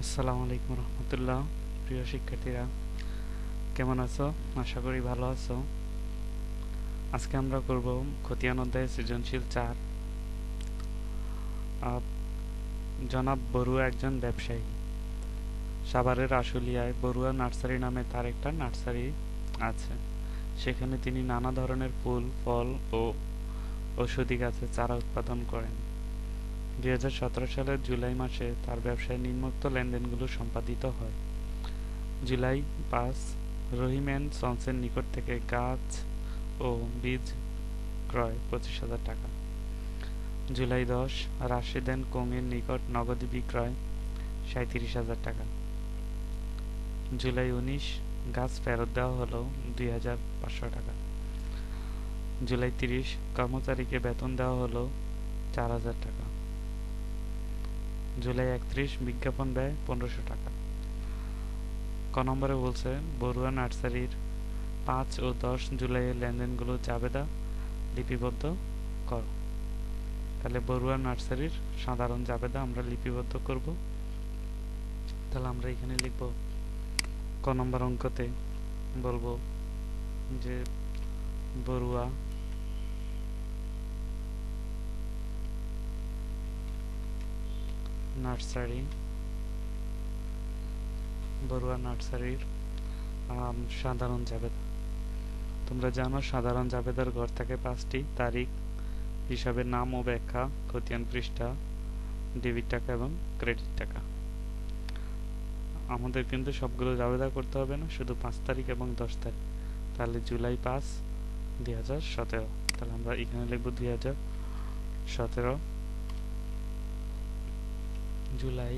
আসসালামু আলাইকুম রহমতুল্লাহ। প্রিয় শিক্ষার্থীরা, কেমন আছো? আশা করি ভালো আছো। আজকে আমরা করব খতিয়ান অধ্যায় সৃজনশীল 4। জনাব বড়ুয়া একজন ব্যবসায়ী। সাভারের আশুলিয়ায় বড়ুয়া নার্সারি নামে তার একটা নার্সারি আছে। সেখানে তিনি নানা ধরনের ফুল, ফল ও ঔষধি গাছের চারা উৎপাদন করেন। 2017 সালের জুলাই মাসে তার ব্যবসায় নিম্নোক্ত লেনদেনগুলো সম্পাদিত হয়। জুলাই 5, রহিম অ্যান্ড সন্সের নিকট থেকে গাছ ও বীজ ক্রয় 25,000 টাকা। জুলাই 10, রাশেদ অ্যান্ড কোংয়ের নিকট নগদে বিক্রয় 37,000 টাকা। জুলাই 19, গাছ ফেরত দেওয়া হলো 2,500 টাকা। জুলাই 30, কর্মচারীকে বেতন দেওয়া হলো 4,000 টাকা। জুলাই 31, বিজ্ঞাপন ব্যয় 1500 টাকা। ক নম্বরে বলছে বড়ুয়া নার্সারির 5 ও 10 জুলাইয়ের লেনদেনগুলো জাবেদা লিপিবদ্ধ কর। তাহলে বড়ুয়া নার্সারির সাধারণ জাবেদা আমরা লিপিবদ্ধ করব। তাহলে আমরা এখানে লিখব ক নম্বর অঙ্কতে বলবো যে বড়ুয়া নার্সারি নার্সারির সাধারণ জাবেদা। তোমরা জানো সাধারণ জাবেদার ঘর থাকে 5টি। তারিখ, হিসাবের নাম ও ব্যাখ্যা, খতিয়ান পৃষ্ঠা, ডেবিট টাকা এবং ক্রেডিট টাকা। আমাদের কিন্তু সবগুলো জাবেদা করতে হবে না, শুধু 5 তারিখ এবং 10 তারিখ। তাহলে জুলাই 5, 2017। তাহলে আমরা এখানে লিখব 2017 জুলাই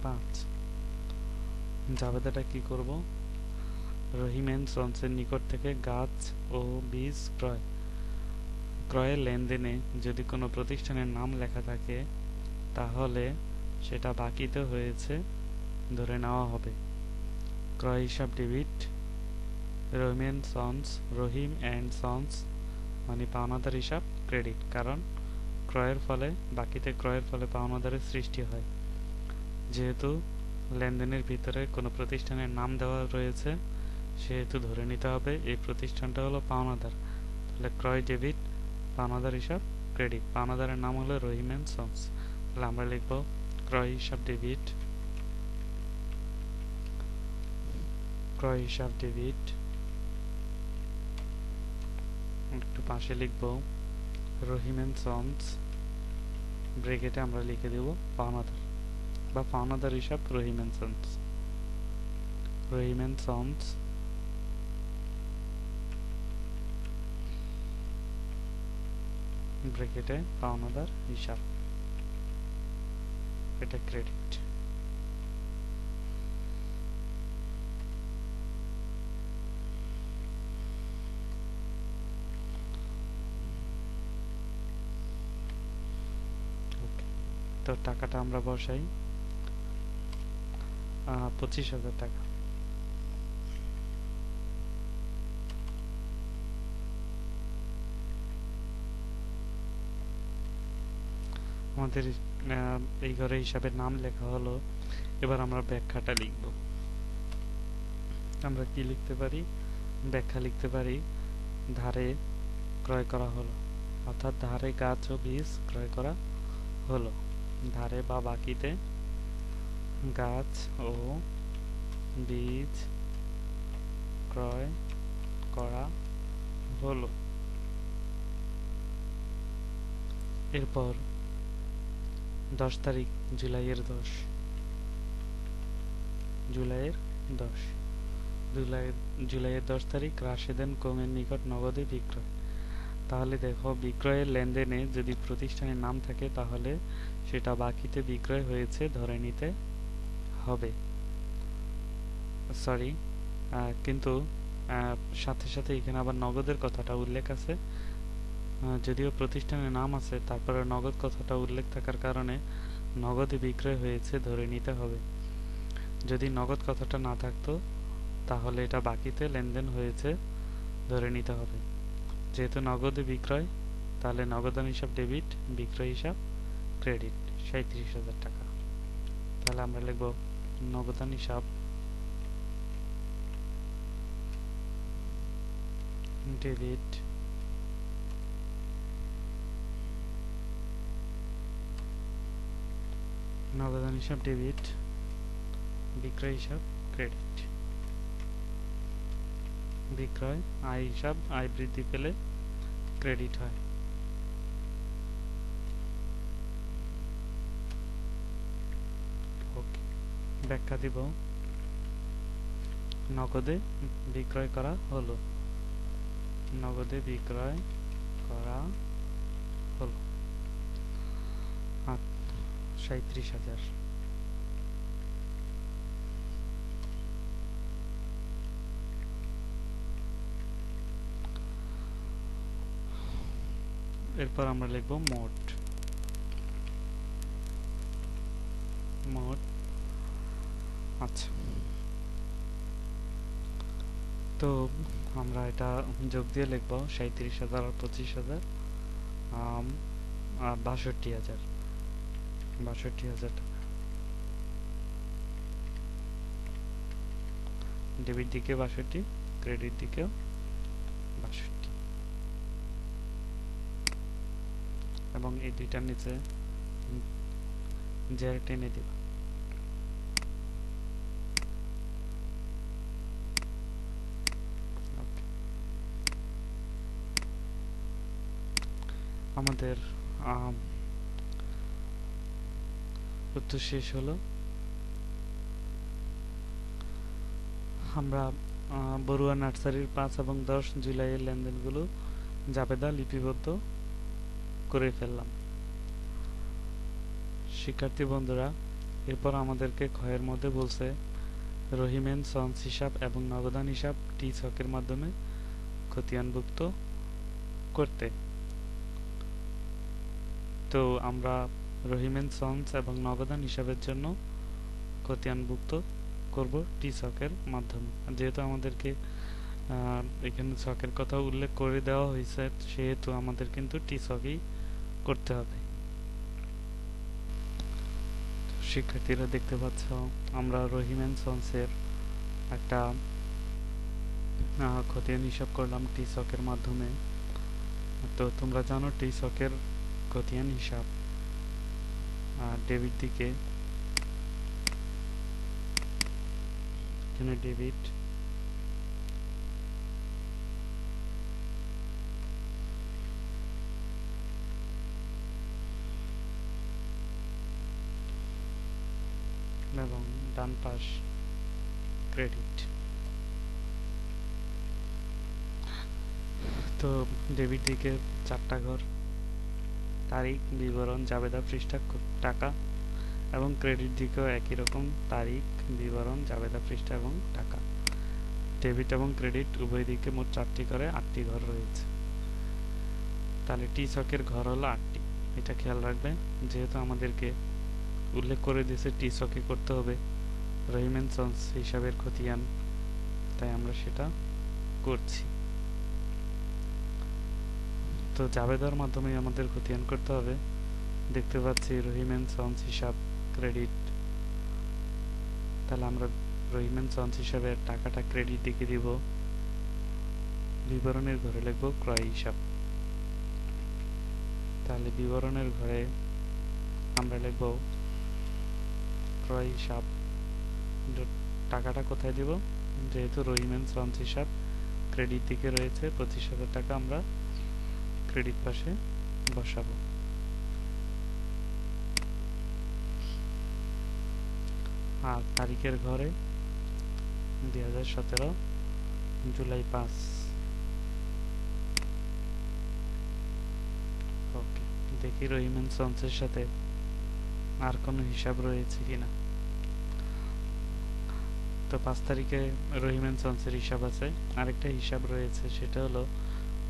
5। জাবেদাটা কি করব? রহিম এন্ড সন্সের নিকট থেকে গাছ ও বীজ ক্রয়ের লেনদেনে যদি কোনো প্রতিষ্ঠানের নাম লেখা থাকে তাহলে সেটা বাকিতে হয়েছে ধরে নেওয়া হবে। ক্রয় হিসাব ডেবিট, রহিম অ্যান্ড সন্স মানে পাওনাদার হিসাব ক্রেডিট, কারণ বাকিতে ক্রয়ের ফলে পাওনাদারের সৃষ্টি হয়। যেহেতু লেনদেনের ভিতরে কোনো প্রতিষ্ঠানের নাম দেওয়া রয়েছে সেহেতু ধরে নিতে হবে এই প্রতিষ্ঠানটা হলো পাওনাদার। তাহলে ক্রয় ডেবিট, পাওনাদার হিসাব ক্রেডিট। পাওনাদারের নাম হলো রহিম অ্যান্ড সন্স। তাহলে আমরা লিখব ক্রয় হিসাব ডেবিট, একটু পাশে লিখব রহিম অ্যান্ড সন্স, ব্র্যাকেটে আমরা লিখে দেব পাওনাদার বা পাওনাদার হিসাব রহিম অ্যান্ড সন্স ব্র্যাকেটে পাওনাদার হিসাব, এটা ক্রেডিট। তো টাকাটা আমরা বসাই 25,000 টাকা। আমাদের এই ঘরে হিসাবের নাম লেখা হলো। এবার আমরা ব্যাখ্যাটা লিখব। আমরা কি লিখতে পারি? ব্যাখ্যা লিখতে পারি ধারে ক্রয় করা হলো, অর্থাৎ ধারে গাছ ও বীজ ক্রয় করা হলো। ধারে বা বাকিতে গাছ ও বীজ ক্রয় করা হলো। এরপর 10 তারিখ, জুলাইয়ের 10 তারিখ রাশেদ এন্ড কোংয়ের নিকট নগদে বিক্রয়। তাহলে দেখো বিক্রয়ের লেনদেনে যদি প্রতিষ্ঠানের নাম থাকে তাহলে সেটা বাকিতে বিক্রয় হয়েছে ধরে নিতে হবে। সরি, কিন্তু সাথে সাথে এখানে আবার নগদের কথাটা উল্লেখ আছে। যদিও প্রতিষ্ঠানের নাম আছে তারপরে নগদ কথাটা উল্লেখ থাকার কারণে নগদে বিক্রয় হয়েছে ধরে নিতে হবে। যদি নগদ কথাটা না থাকতো তাহলে এটা বাকিতে লেনদেন হয়েছে ধরে নিতে হবে। যেহেতু নগদে বিক্রয় তাহলে নগদান হিসাব ডেবিট, বিক্রয় হিসাব ক্রেডিট 37,000 টাকা। তাহলে আমরা লিখব নগদান হিসাব ডেবিট নগদান হিসাব ডেবিট বিক্রয় হিসাব ক্রেডিট বিক্রয় আয় হিসাব আয় বৃদ্ধি পেলে ক্রেডিট হয় ওকে ব্যাখ্যা দিব নগদে বিক্রয় করা হলো নগদে বিক্রয় করা হলো 37,000 এরপর আমরা লিখব মোট আচ্ছা তো আমরা এটা যোগ দিয়ে লিখব 37,000 আর 25,000 62,000 টাকা ডেবিট দিকে 62 ক্রেডিট দিকেও 62 এবং এই দুইটার নিচে জের টেনে দিব আমাদের উত্তর শেষ হলো আমরা বড়ুয়া নার্সারির 5 এবং 10 জুলাইয়ের লেনদেনগুলো জাবেদা লিপিবদ্ধ করে ফেললাম শিক্ষার্থী বন্ধুরা এরপর আমাদেরকে ক্ষয়ের মধ্যে বলছে রহিম এন্ড সন্স হিসাব এবং নগদান হিসাব টি ছকের মাধ্যমে খতিয়ানভুক্ত করতে তো আমরা রহিম এন্ড সন্স এবং নগদান হিসাবের জন্য খতিয়ানভুক্ত করব টি ছকের মাধ্যমে যেহেতু আমাদেরকে এখানে ছকের কথা উল্লেখ করে দেওয়া হয়েছে সেহেতু আমাদের কিন্তু টি ছকই করতে হবে শিক্ষার্থীরা দেখতে পাচ্ছ আমরা রহিম এন্ড সন্সের একটা খতিয়ান হিসাব করলাম টি ছকের মাধ্যমে তো তোমরা জানো টি ছকের খতিয়ান হিসাব ডেবিট দিকে এখানে ডেবিট এবং ডান পাশ ক্রেডিট তো ডেবিট দিকে 4টা ঘর তারিখ বিবরণ জাবেদা পৃষ্ঠা টাকা এবং ক্রেডিট দিকেও একই রকম তারিখ বিবরণ জাবেদা পৃষ্ঠা এবং টাকা ডেবিট এবং ক্রেডিট উভয় দিকে মোট 4টি করে 8টি ঘর রয়েছে তাহলে টি ছকের ঘর হলো 8টি এটা খেয়াল রাখবে যেহেতু আমাদেরকে উল্লেখ করে দিয়েছে টি ছকে করতে হবে রহিম এন্ড সন্স হিসাবের খতিয়ান তাই আমরা সেটা করছি তো জাবেদার মাধ্যমে আমাদের খতিয়ান করতে হবে দেখতে পাচ্ছি রহিম এন্ড সন্স হিসাব ক্রেডিট তাহলে আমরা রহিম এন্ড সন্স হিসাবে টাকাটা ক্রেডিট দিকে দিব বিবরণের ঘরে লিখব ক্রয় হিসাব তাহলে বিবরণের ঘরে আমরা লিখব ক্রয় হিসাব টাকাটা কোথায় দিব যেহেতু রহিম এন্ড সন্স হিসাব ক্রেডিট দিকে রয়েছে 25,000 টাকা আমরা ক্রেডিট পাশে বসাবো আর তারিখের ঘরে 2017 জুলাই 5 ওকে দেখি রহিম এন্ড সন্সের সাথে আর কোনো হিসাব রয়েছে কিনা তো 5 তারিখে রহিম এন্ড সন্সের হিসাব আছে আরেকটা হিসাব রয়েছে সেটা হলো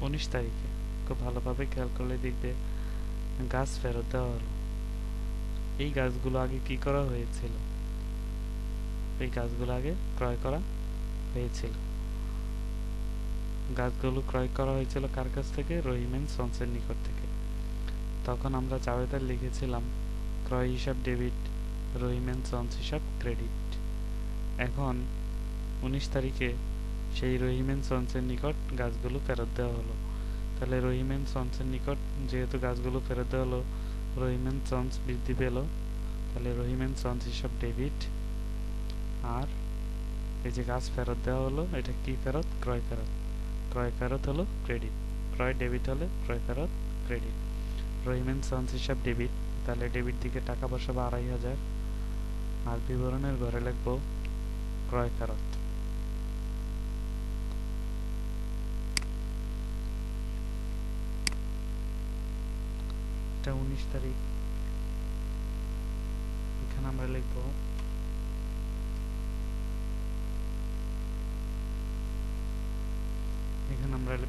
19 তারিখে খুব ভালোভাবে খেয়াল করলে দেখবে গাছ ফেরত দেওয়া হলো এই গাছগুলো আগে কি করা হয়েছিল এই গাছগুলো আগে ক্রয় করা হয়েছিল গাছগুলো ক্রয় করা হয়েছিল কার কাছ থেকে রহিম এন্ড সন্সের নিকট থেকে তখন আমরা জাবেদা লিখেছিলাম ক্রয় হিসাব ডেবিট রহিম এন্ড সন্স হিসাব ক্রেডিট। এখন 19 তারিখে সেই রহিম এন্ড সন্সের নিকট গাছগুলো ফেরত দেওয়া হলো। তাহলে রহিম এন্ড সন্সের নিকট যেহেতু গাছগুলো ফেরত দেওয়া হলো, রহিম এন্ড সন্স বৃদ্ধি পেল, তাহলে রহিম এন্ড সন্স হিসাব ডেবিট। আর এই যে গাছ ফেরত দেওয়া হলো, এটা কি ফেরত? ক্রয় ফেরত। ক্রয় ফেরত হলো ক্রেডিট। ক্রয় ডেবিট হলে ক্রয় ফেরত ক্রেডিট। রহিম এন্ড সন্স হিসাব ডেবিট, তাহলে ডেবিট দিকে টাকা বসাবো 2500, আর বিবরণের ঘরে লিখবো ক্রয় ফেরত। এটা 19 তারিখ, এখানে আমরা লিখবো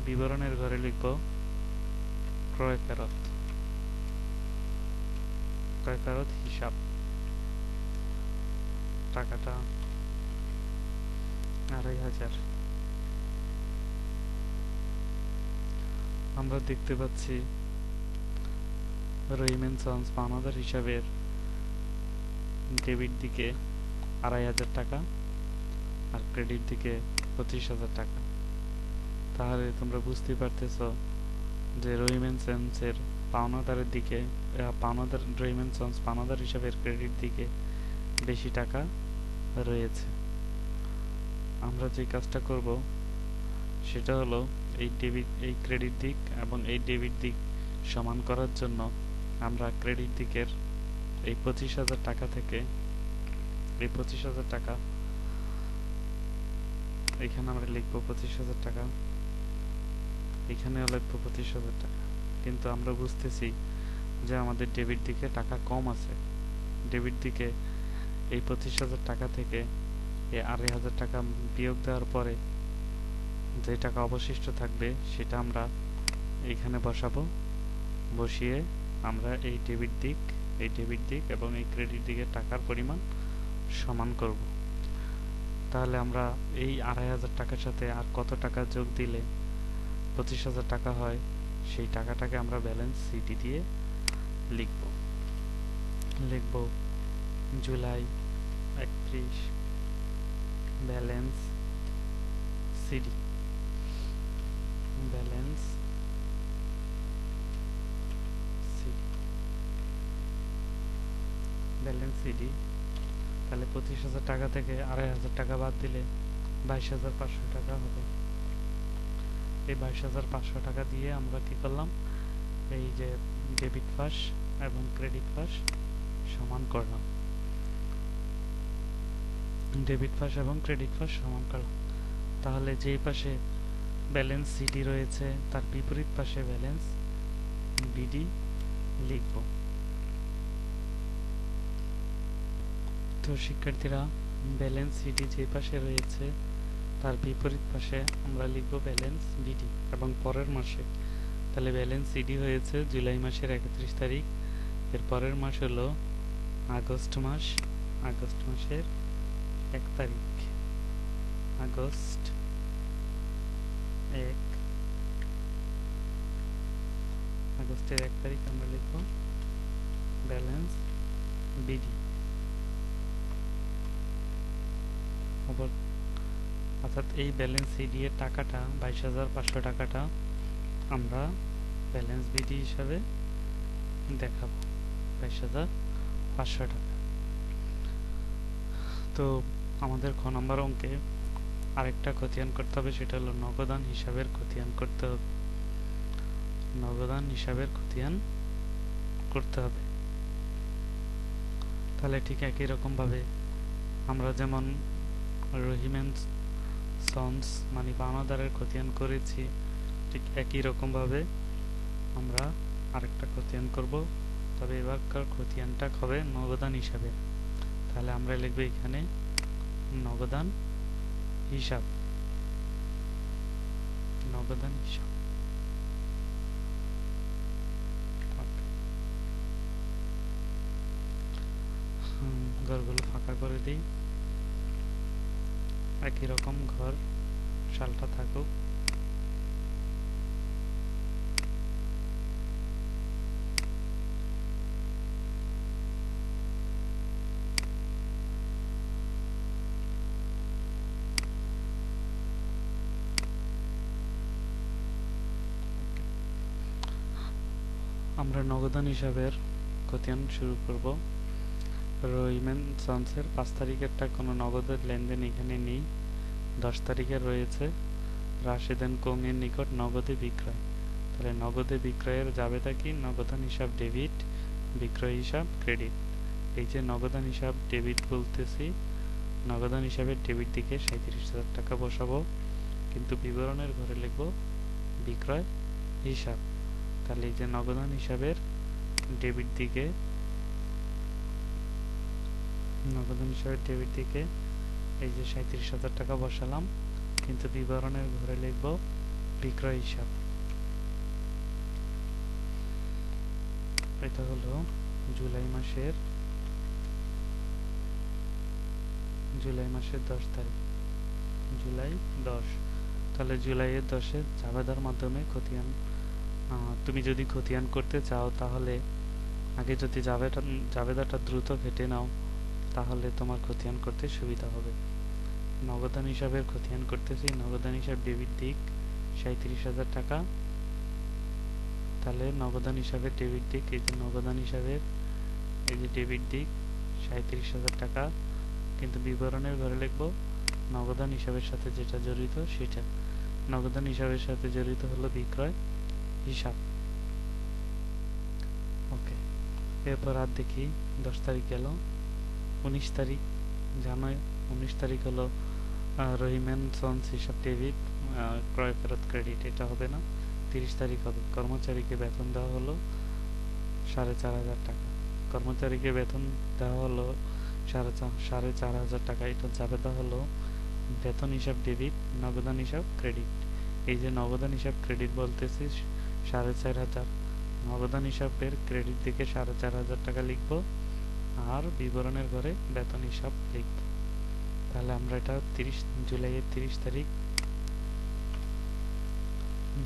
বিবরণের ঘরে লিখবো ক্রয় ফেরত। ক্রয় ফেরত হিসাব, টাকাটা 2500। আমরা দেখতে পাচ্ছি রহিম এন্ড সন্স পাওনাদার হিসাবের ডেবিট দিকে 2500 টাকা আর ক্রেডিট দিকে 25,000 টাকা। তাহলে তোমরা বুঝতে পারতেছ যে রহিম এন্ড সন্সের পাওনাদারের দিকে রহিম এন্ড সন্স পাওনাদার হিসাবের ক্রেডিট দিকে বেশি টাকা রয়েছে। আমরা যে কাজটা করব সেটা হলো এই ক্রেডিট দিক এবং এই ডেবিট দিক সমান করার জন্য আমরা ক্রেডিট দিকের এই 25,000 টাকা থেকে এই 25,000 টাকা এখানে আমরা লিখবো 25,000 টাকা, এখানেও লিখবো 25,000 টাকা। কিন্তু আমরা বুঝতেছি যে আমাদের ডেবিট দিকে টাকা কম আছে। ডেবিট দিকে এই 25,000 টাকা থেকে এই 2,500 টাকা বিয়োগ দেওয়ার পরে যে টাকা অবশিষ্ট থাকবে সেটা আমরা এখানে বসাবো। বসিয়ে আমরা এই ডেবিট দিক এবং এই ক্রেডিট দিকের টাকার পরিমাণ সমান করব। তাহলে আমরা এই 2,500 টাকার সাথে আর কত টাকা যোগ দিলে 25,000 টাকা হয়, সেই টাকাটাকে আমরা ব্যালেন্স সিডি দিয়ে লিখব July 31 balance CD. Balance CD. তাহলে 25,000 টাকা থেকে 2,500 টাকা বাদ দিলে 22,500 টাকা হবে। এই 22,500 টাকা দিয়ে আমরা কি করলাম, এই যে ডেবিট পাস এবং ক্রেডিট পাস সমান করলাম। ডেবিট পাস এবং ক্রেডিট পাস সমান করলাম। তাহলে যেই পাশে ব্যালেন্স সিডি রয়েছে তার বিপরীত পাশে ব্যালেন্স বিডি লিখব। তো শিক্ষার্থীরা, ব্যালেন্স সিডি যে পাশে রয়েছে তার বিপরীত পাশে আমরা লিখব ব্যালেন্স বিডি এবং পরের মাসে। তাহলে ব্যালেন্স সিডি হয়েছে জুলাই মাসের 31 তারিখ, এর পরের মাস হলো আগস্ট মাসের 1 তারিখ। আগস্টের 1 তারিখ আমরা লিখব ব্যালেন্স বিডি। অর্থাৎ এই ব্যালেন্স সিডি এর টাকাটা 22,500 টাকাটা আমরা ব্যালেন্স বিডি হিসাবে দেখাবো, 22,500 টাকা। তো আমাদের খ নম্বর অঙ্কে আরেকটা খতিয়ান করতে হবে, সেটা হলো নগদান হিসাবের খতিয়ান করতে হবে। নগদান হিসাবের খতিয়ান করতে হবে। তাহলে ঠিক একই রকম ভাবে আমরা যেমন রহিম এন্ড সন্স মানে পাওনাদারের খতিয়ান করেছি, ঠিক একই রকম ভাবে আমরা আরেকটা খতিয়ান করব, তবে এবারকার খতিয়ানটা হবে নগদান হিসাবে। তাহলে আমরা লিখব এখানে নগদান হিসাব। ঘরগুলো ফাঁকা করে দিই, একই রকম ঘর সালটা থাকুক। আমরা নগদান হিসাবের খতিয়ান শুরু করব। রহিমেন সন্সের 5 তারিখেরটা কোনো নগদের লেনদেন এখানে নেই। 10 তারিখের রয়েছে রাশেদান কোংয়ের নিকট নগদে বিক্রয়। তাহলে নগদে বিক্রয়ের জাবেদা কি? নগদান হিসাব ডেবিট, বিক্রয় হিসাব ক্রেডিট। এই যে নগদান হিসাব ডেবিট বলতেছি, নগদান হিসাবের ডেবিট দিকে 37,000 টাকা বসাবো, কিন্তু বিবরণের ঘরে লিখব বিক্রয় হিসাব। তাহলে এই যে নগদান হিসাবের ডেবিট দিকে, নগদান হিসাবের ডেবিট দিকে এই যে 37,000 টাকা বসালাম, কিন্তু বিবরণের ঘরে লিখব বিক্রয় হিসাব। এটা হলো জুলাই মাসের 10 তারিখ, জুলাই 10। তাহলে জুলাইয়ের 10-এ জাবেদার মাধ্যমে খতিয়ান, তুমি যদি খতিয়ান করতে চাও তাহলে আগে যদি জাবেদাটা দ্রুত কেটে নাও তাহলে তোমার খতিয়ান করতে সুবিধা হবে। নগদান হিসাবের খতিয়ান করতেছি। নগদান হিসাব ডেবিট দিক 37,000 টাকা। তাহলে নগদান হিসাবের ডেবিট দিক, এই যে নগদান হিসাবের এই যে ডেবিট দিক 37,000 টাকা, কিন্তু বিবরণের ঘরে লিখব নগদান হিসাবের সাথে যেটা জড়িত সেটা। নগদান হিসাবের সাথে জড়িত হলো বিক্রয় হিসাব। ওকে, এরপর আর দেখি 10 তারিখ গেল। 19 তারিখ জানোই, 19 তারিখ হলো রহিমেন সন্স হিসাব ডেবিট, ক্রয় ফেরত ক্রেডিট, এটা হবে না। 30 তারিখ হবে। কর্মচারীকে বেতন দেওয়া হলো 4,500 টাকা। কর্মচারীকে বেতন দেওয়া হলো 4,500 টাকা। এটা জাবেদা হলো বেতন হিসাব ডেবিট, নগদান হিসাব ক্রেডিট। এই যে নগদান হিসাব ক্রেডিট বলতেছি 4,500, নগদান হিসাবের ক্রেডিট দিকে 4,500 টাকা লিখব, আর বিবরণের ঘরে বেতন হিসাব লিখব। তাহলে আমরা এটা জুলাইয়ের 30 তারিখ,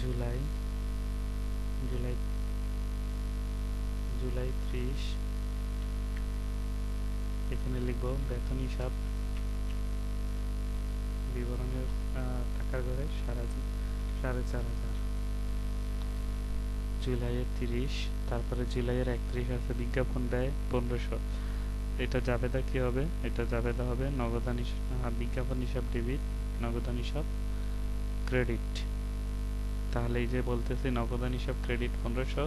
জুলাই 30, এখানে লিখব বেতন হিসাব, বিবরণের টাকার ঘরে 4,500। জুলাইয়ের 30, তারপরে জুলাইয়ের 31 আছে বিজ্ঞাপন ব্যয় 1500। এটা জাবেদা কি হবে? এটা জাবেদা হবে নগদান বিজ্ঞাপন হিসাব ডেবিট, নগদান হিসাব ক্রেডিট। তাহলে এই যে বলতেছি নগদান হিসাব ক্রেডিট 1500,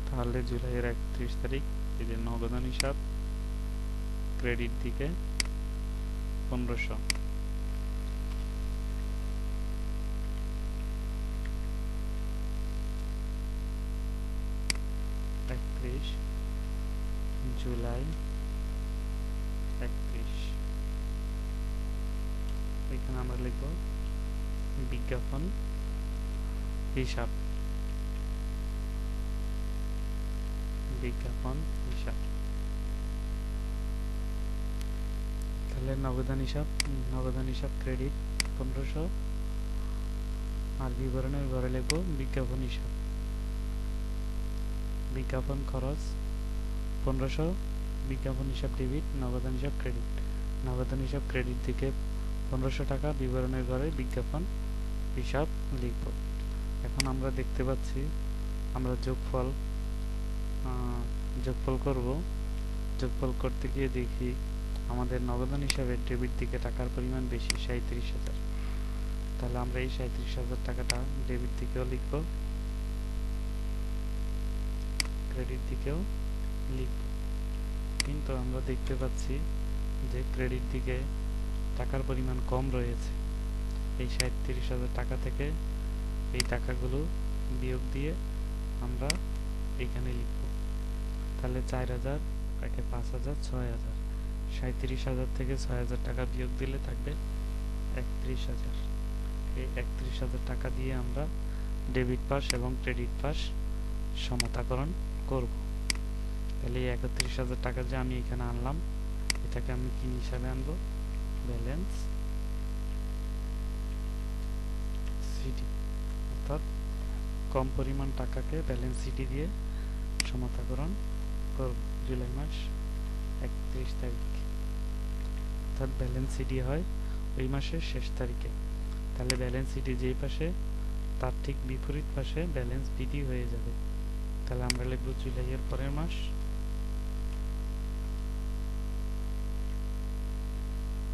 তাহলে জুলাইয়ের 31 তারিখ এই যে নগদান হিসাব ক্রেডিট দিকে 1500। জুলাই 31, এখানে আমরা লিখব বিজ্ঞাপন হিসাব, বিজ্ঞাপন হিসাব। তাহলে নগদান হিসাব ক্রেডিট 1500, আর বিবরণের ঘরে লিখব বিজ্ঞাপন হিসাব। বিজ্ঞাপন খরচ 1500, বিজ্ঞাপন হিসাব ডেবিট, নগদান হিসাব ক্রেডিট। নগদান হিসাব ক্রেডিট দিকে 1500 টাকা, বিবরণের ঘরে বিজ্ঞাপন হিসাব লিখব। এখন আমরা দেখতে পাচ্ছি আমরা যোগফল করব। যোগফল করতে গিয়ে দেখি আমাদের নগদান হিসাবে ডেবিট দিকে টাকার পরিমাণ বেশি 37,000। তাহলে আমরা এই 37,000 টাকাটা ডেবিট দিকেও লিখব, ক্রেডিট দিকেও লিখব। কিন্তু আমরা দেখতে পাচ্ছি যে ক্রেডিট দিকে টাকার পরিমাণ কম রয়েছে। এই 37,000 টাকা থেকে এই টাকাগুলো বিয়োগ দিয়ে আমরা এখানে লিখব। তাহলে 4,000, 5,000, 6,000। 37,000 থেকে 6,000 টাকা বিয়োগ দিলে থাকবে 31,000। এই 31,000 টাকা দিয়ে আমরা ডেবিট পাস এবং ক্রেডিট পাস সমতাকরণ করব। তাহলে এই 31,000 টাকা যে আমি এখানে আনলাম, এটাকে আমি কি হিসাবে আনবো? ব্যালেন্স সিডি, অর্থাৎ কম পরিমাণ টাকাকে ব্যালেন্স সিডি দিয়ে সমতাকরণ করব জুলাই মাস 31 তারিখ। অর্থাৎ ব্যালেন্স সিডি হয় ওই মাসের শেষ তারিখে। তাহলে ব্যালেন্স সিডি যেই পাশে তার ঠিক বিপরীত পাশে ব্যালেন্স বিডি হয়ে যাবে। তাহলে আমরা লিখব জুলাইয়ের পরের মাস,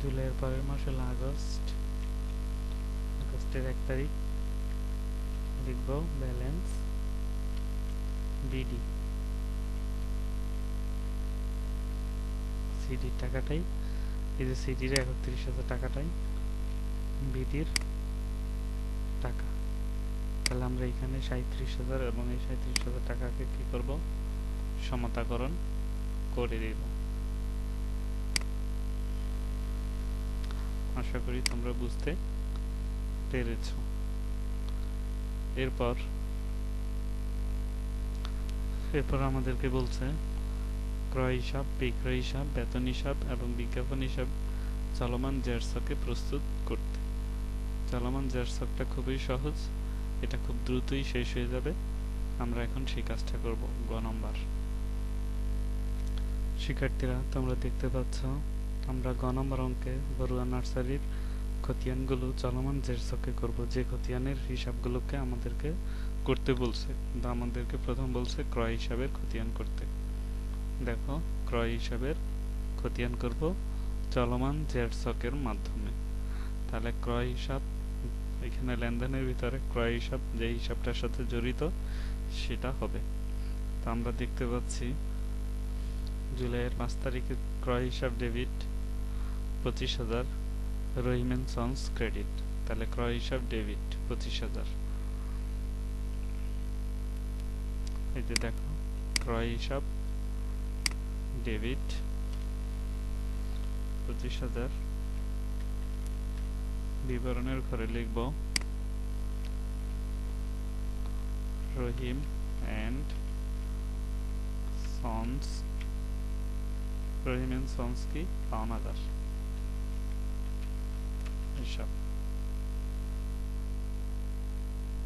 জুলাইয়ের পরের মাস হলো আগস্ট, আগস্টের 1 তারিখ লিখব ব্যালেন্স বিডি, সিডির টাকাটাই, এই যে সিডির 31,000 টাকাটাই বিডির টাকা। তাহলে আমরা এখানে 37,000 এবং এই 37,000 টাকাকে কি করব, সমতাকরণ করে দেব। আশা করি তোমরা বুঝতে পেরেছ। এরপর আমাদেরকে বলছে ক্রয় হিসাব, বিক্রয় হিসাব, বেতন হিসাব এবং বিজ্ঞাপন হিসাব চলমান জেরসকে প্রস্তুত করতে। চলমান জেরসকটা খুবই সহজ, এটা খুব দ্রুতই শেষ হয়ে যাবে। আমরা এখন সেই কাজটা করব। গ নম্বর, শিক্ষার্থীরা তোমরা দেখতে পাচ্ছ আমরা গ নম্বর অঙ্কে বড়ুয়া নার্সারির খতিয়ানগুলো চলমান জেরসকে করব। যে খতিয়ানের হিসাবগুলোকে আমাদেরকে করতে বলছে, আমাদেরকে প্রথম বলছে ক্রয় হিসাবের খতিয়ান করতে। দেখো, ক্রয় হিসাবের খতিয়ান করব চলমান জেরসকের মাধ্যমে। তাহলে ক্রয় হিসাব, এখানে লেনদেনের ভিতরে ক্রয় হিসাব যে হিসাবটার সাথে জড়িত সেটা হবে। তো আমরা দেখতে পাচ্ছি জুলাইয়ের 5 তারিখে ক্রয় হিসাব debit 25,000, Rahim and sons credit. তাহলে ক্রয় হিসাব ডেবিট 25,000। এই যে দেখো, ক্রয় হিসাব ডেবিট 25,000, বিবরণের ঘরে লিখব Rahim and Sons, Rahim and Sons কি পাওনাদার হিসাব,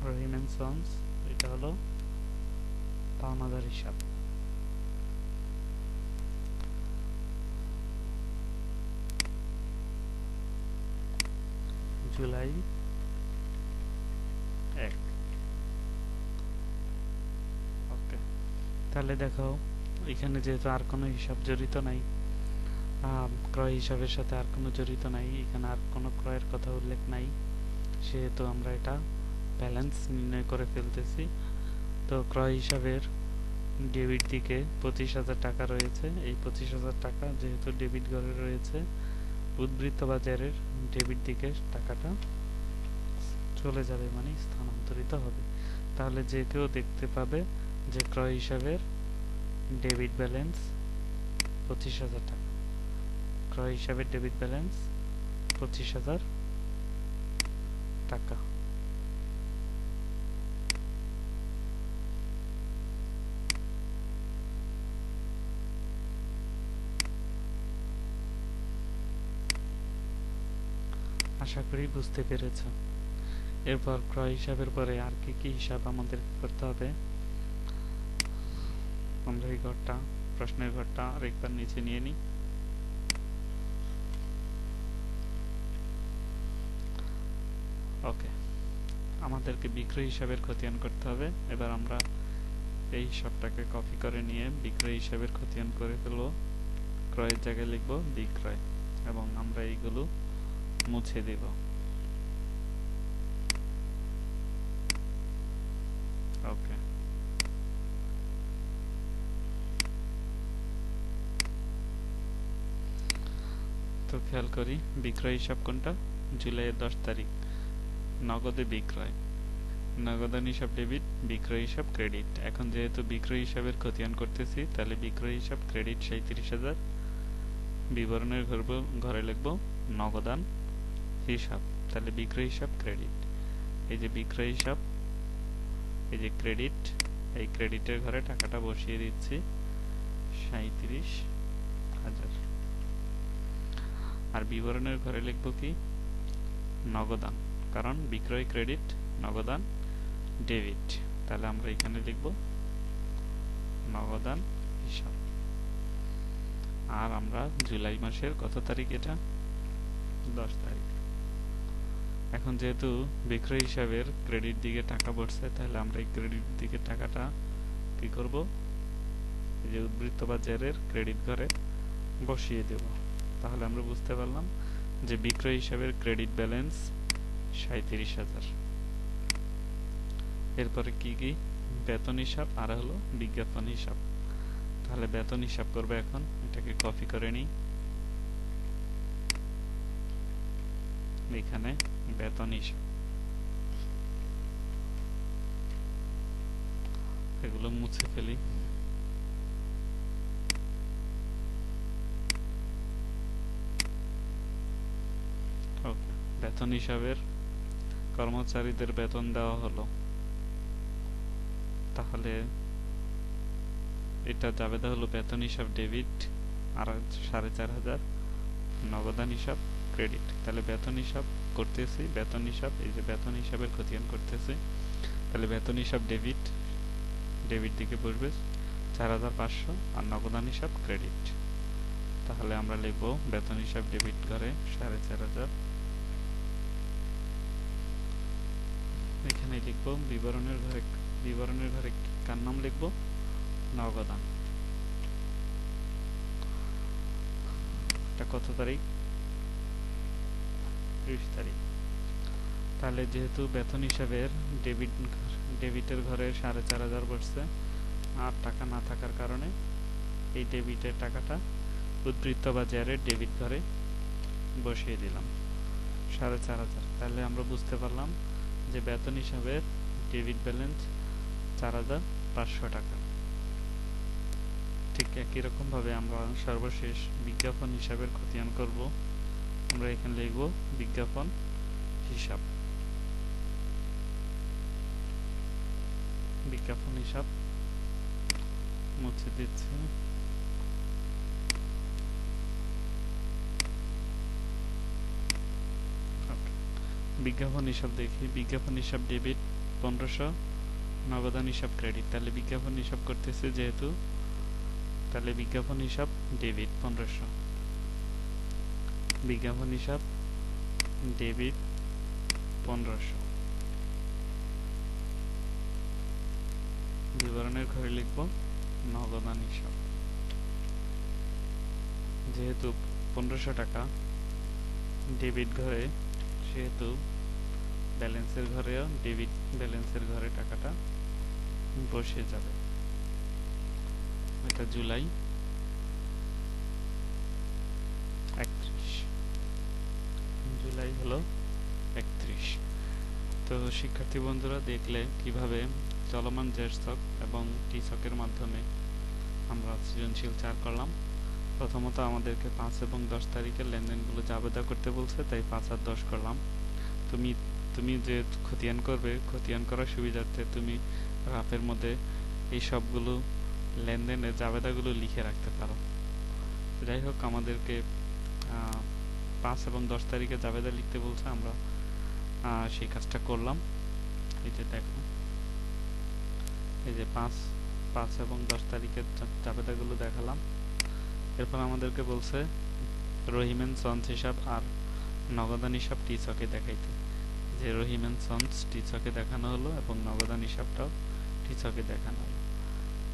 রহিম এন্ড সন্স এটা হলো পাওনাদার হিসাব। জুলাই 1। ওকে, তাহলে দেখো এখানে যেহেতু আর কোনো হিসাব জড়িত নাই, ক্রয় হিসাবের সাথে আর কোনো জড়িত নাই, এখানে আর কোনো ক্রয়ের কথা উল্লেখ নাই, সেহেতু আমরা এটা ব্যালেন্স নির্ণয় করে ফেলতেছি। তো ক্রয় হিসাবের ডেবিট দিকে 25,000 টাকা রয়েছে। এই 25,000 টাকা যেহেতু ডেবিট ঘরে রয়েছে, উদ্বৃত্ত বাজারের ডেবিট দিকে টাকাটা চলে যাবে, মানে স্থানান্তরিত হবে। তাহলে যে কেউ দেখতে পাবে যে ক্রয় হিসাবের ডেবিট ব্যালেন্স 25,000 টাকা, ক্রয় হিসাবের ডেবিট ব্যালেন্স 25,000 টাকা। আশা করি বুঝতে পেরেছ। এরপর ক্রয় হিসাবের পরে আর কি কি হিসাব আমাদের করতে হবে, আমরা এই ঘরটা, প্রশ্নের ঘরটা আরেকবার নিচে নিয়ে নিই। ওকে, আমাদেরকে বিক্রয় হিসাবের খতিয়ান করতে হবে। এবার আমরা এই হিসাবটাকে কপি করে নিয়ে বিক্রয় হিসাবের খতিয়ান করে ফেলবো। ক্রয়ের জায়গায় লিখব বিক্রয় এবং আমরা এইগুলো মুছে দেব। ওকে, তো খেয়াল করি বিক্রয় হিসাব কোনটা, জুলাইয়ের 10 তারিখ, নগদে বিক্রয়, নগদান হিসাব ডেবিট, বিক্রয় হিসাব ক্রেডিট। এখন যেহেতু বিক্রয় হিসাবের খতিয়ান করতেছি, তাহলে বিক্রয় হিসাব ক্রেডিট 37,000, বিবরণের ঘরে লিখব নগদান হিসাব। তাহলে বিক্রয় হিসাব ক্রেডিট, এই যে বিক্রয় হিসাব, এই যে ক্রেডিট, এই ক্রেডিটের ঘরে টাকাটা বসিয়ে দিচ্ছি 37,000। আর বিবরণের ঘরে লিখব কি নগদান, কারণ বিক্রয় ক্রেডিট, নগদান ডেবিট। তাহলে আমরা এখানে লিখব নগদান হিসাব। আর আমরা জুলাই মাসের কত তারিখ, এটা 10 তারিখ। এখন যেহেতু বিক্রয় হিসাবের ক্রেডিট দিকে টাকা পড়ছে, তাহলে আমরা এই ক্রেডিট দিকে টাকাটা কি করব, এই যে উদ্বৃত্ত বা জেরের ক্রেডিট ঘরে বসিয়ে দেব। তাহলে আমরা বুঝতে পারলাম যে বিক্রয় হিসাবের ক্রেডিট ব্যালেন্স 37,000। এরপরে কি কি, বেতন হিসাব আর হলো বিজ্ঞাপন হিসাব। তাহলে বেতন হিসাব করবে এখন, এটাকে কপি করে নিই। এখানে বেতন হিসাব, এগুলো মুছে ফেলি। ওকে, বেতন হিসাবের কর্মচারীদের বেতন দেওয়া হলো। তাহলে এটা জাবেদা হলো বেতন হিসাব ডেবিট আর 4,500, নগদান হিসাব ক্রেডিট। তাহলে বেতন হিসাব করতেছি, বেতন হিসাব, এই যে বেতন হিসাবের খতিয়ান করতেছি। তাহলে বেতন হিসাব ডেবিট, ডেবিট দিকে বসবে 4,500 আর নগদান হিসাব ক্রেডিট। তাহলে আমরা লিখব বেতন হিসাব ডেবিট ঘরে 4,500। এখানে লিখব বিবরণের ঘরে, বিবরণের ঘরে কার নাম লিখব, নগদান। এটা কত তারিখ, 30 তারিখ। তাহলে যেহেতু বেতন হিসাবের ডেবিটের ঘরে 4,500 বসছে, আর টাকা না থাকার কারণে এই ডেবিটের টাকাটা উদ্বৃত্ত বা জেরের ডেবিট ঘরে বসিয়ে দিলাম 4,500। তাহলে আমরা বুঝতে পারলাম যে বেতন হিসাবের ডেবিট ব্যালেন্স 4,500 টাকা। ঠিক একই রকম ভাবে আমরা সর্বশেষ বিজ্ঞাপন হিসাবের খতিয়ান করব। আমরা এখানে লিখব বিজ্ঞাপন হিসাব, বিজ্ঞাপন হিসাব মুছে দিচ্ছি। বিজ্ঞাপন হিসাব দেখি, বিজ্ঞাপন হিসাব ডেবিট 1500, নগদান হিসাব ক্রেডিট। তাহলে বিজ্ঞাপন হিসাব করতেছে যেহেতু, তাহলে বিজ্ঞাপন হিসাব ডেবিট 1500, বিজ্ঞাপন হিসাব ডেবিট 1500। বিবরণের ঘরে লিখব নগদান হিসাব, যেহেতু 1500 টাকা ডেবিট ঘরে, সেহেতু ব্যালেন্সের ঘরেও ডেবিট ব্যালেন্সের ঘরে টাকাটা বসে যাবে। এটা জুলাই 31, জুলাই হলো 31। তো শিক্ষার্থী বন্ধুরা দেখলে কিভাবে চলমান জের স্টক এবং টি স্টকের মাধ্যমে আমরা সৃজনশীল 4 করলাম। প্রথমত আমাদেরকে 5 এবং 10 তারিখের লেনদেনগুলো জাবেদা করতে বলছে, তাই 5 আর 10 করলাম। তুমি যে খতিয়ান করবে, খতিয়ান করার সুবিধার্থে তুমি গ্রাফের মধ্যে এই সবগুলো লেনদেনের জাবেদাগুলো লিখে রাখতে পারো। যাই হোক, আমাদেরকে 5 এবং 10 তারিখে জাবেদা লিখতে বলছে, আমরা সেই কাজটা করলাম। এই যে দেখো, এই যে 5 এবং 10 তারিখের জাবেদাগুলো দেখালাম। এরপর আমাদেরকে বলছে রহিম এন্ড সন্স হিসাব আর নগদান হিসাব টি ছকে দেখাইতে, যে রহিম এন্ড সন্স টি ছকে দেখানো হলো এবং নগদান হিসাবটাও টি ছকে দেখানো হলো।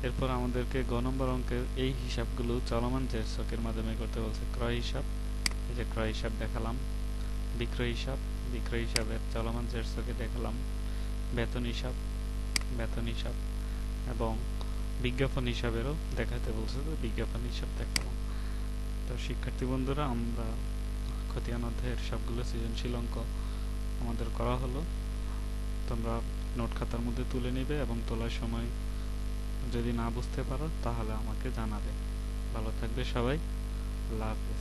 এরপর আমাদেরকে গ নম্বর অঙ্কের এই হিসাবগুলো চলমান জের ছকের মাধ্যমে করতে বলছে। ক্রয় হিসাব, এই যে ক্রয় হিসাব দেখালাম। বিক্রয় হিসাব, বিক্রয় হিসাবের চলমান জের ছকে দেখালাম। বেতন হিসাব, বেতন হিসাব এবং বিজ্ঞাপন হিসাবেরও দেখাতে বলছে, তো বিজ্ঞাপন হিসাব দেখালাম। তো শিক্ষার্থী বন্ধুরা, আমরা খতিয়ান অধ্যায়ের সবগুলো সৃজনশীল অঙ্ক আমাদের করা হলো। তোমরা নোট খাতার মধ্যে তুলে নিবে এবং তোলার সময় যদি না বুঝতে পারো তাহলে আমাকে জানাবে। ভালো থাকবে সবাই, আল্লাহ হাফেজ।